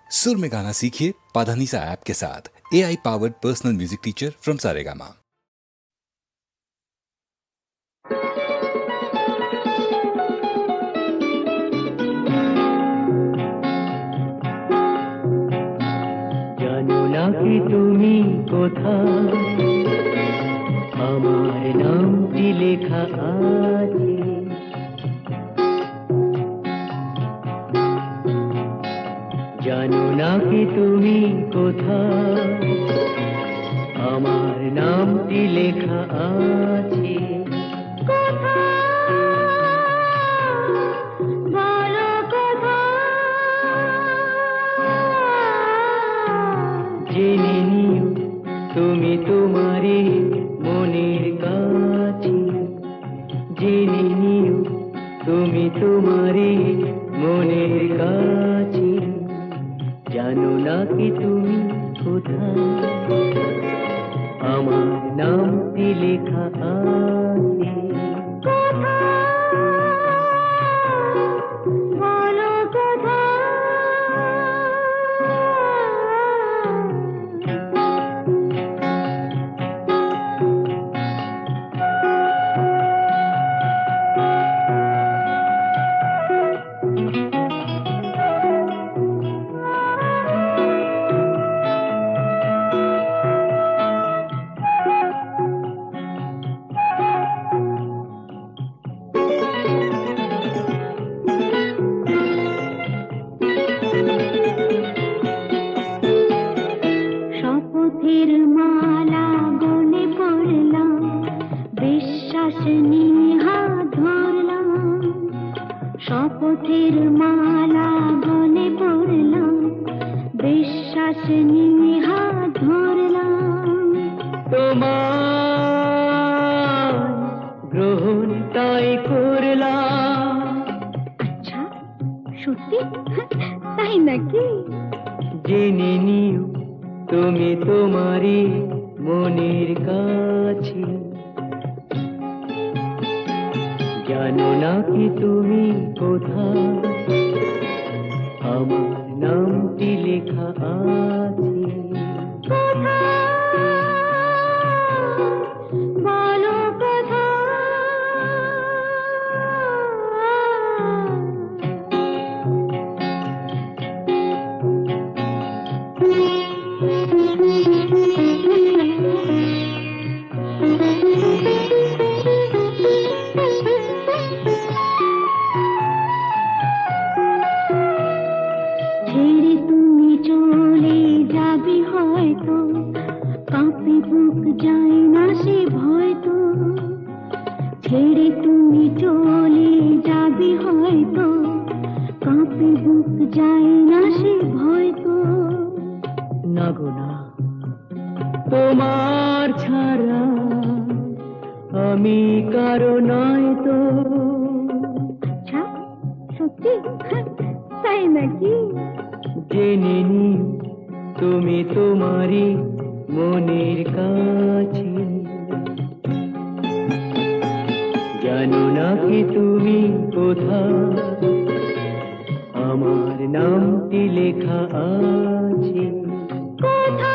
सुर में गाना सीखिए पाधानीसा ऐप के साथ। AI powered personal music teacher from Saregama. জানো না কি তুমি কোথায়, আমার নামটি লেখা আছে। জানো না কি তুমি কোথায়, আমার নামটি লেখা আছে। জেনে নিও তুমি তোমারই মনের কাছে, জেনে নিও তুমি তোমারই মনের কাছে। জানো না কি তুমি কোথায়, আমার নামটি লেখা আছে। শপথের মালা গলে পড়লাম, বিশ্বাস নিয়ে হাত ধরলাম। শপথের মালা গলে পড়লাম, বিশ্বাস নিয়ে হাত ধরলাম। তোমার গ্রহণ তাই করলাম। আচ্ছা, সত্যি তাই নাকি? জেনে নিও তুমি তোমারই মনের কাছে। জানো না কি তুমি কোথায়, আমার নামটি লেখা আছে। বলো ছেড়ে তুমি চলে যাবে হয়তো, কাঁপে বুক যায় না সে ভয় তো। ছেড়ে তুমি চলে যাবে হয়তো, কাঁপে বুক যায় না সে ভয় তো। না গো না, তোমার ছাড়া আমি কারো নয় তো। আচ্ছা, সত্যি তাই নাকি? জেনে নিও তুমি তোমারই মনের কাছে। জানো না কি তুমি কোথায়, আমার নামটি লেখা আছে। বলো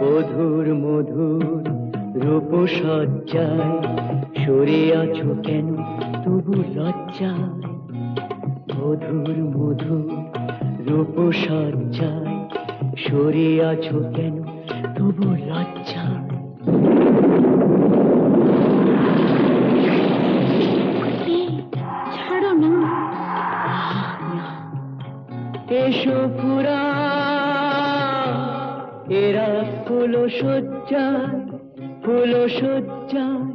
মধুর মধুর রূপসজ্জায় সরে আছো কেন তবু লজ্জায়। মধুর মধুর রূপসজ্জায় সরে আছো কেন তবু লজ্জায়। ছাড়ো না। এসো পুরা এরা ফুল সজ্জায়, ফুল সজ্জায়,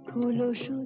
ফুল সজ্জায়।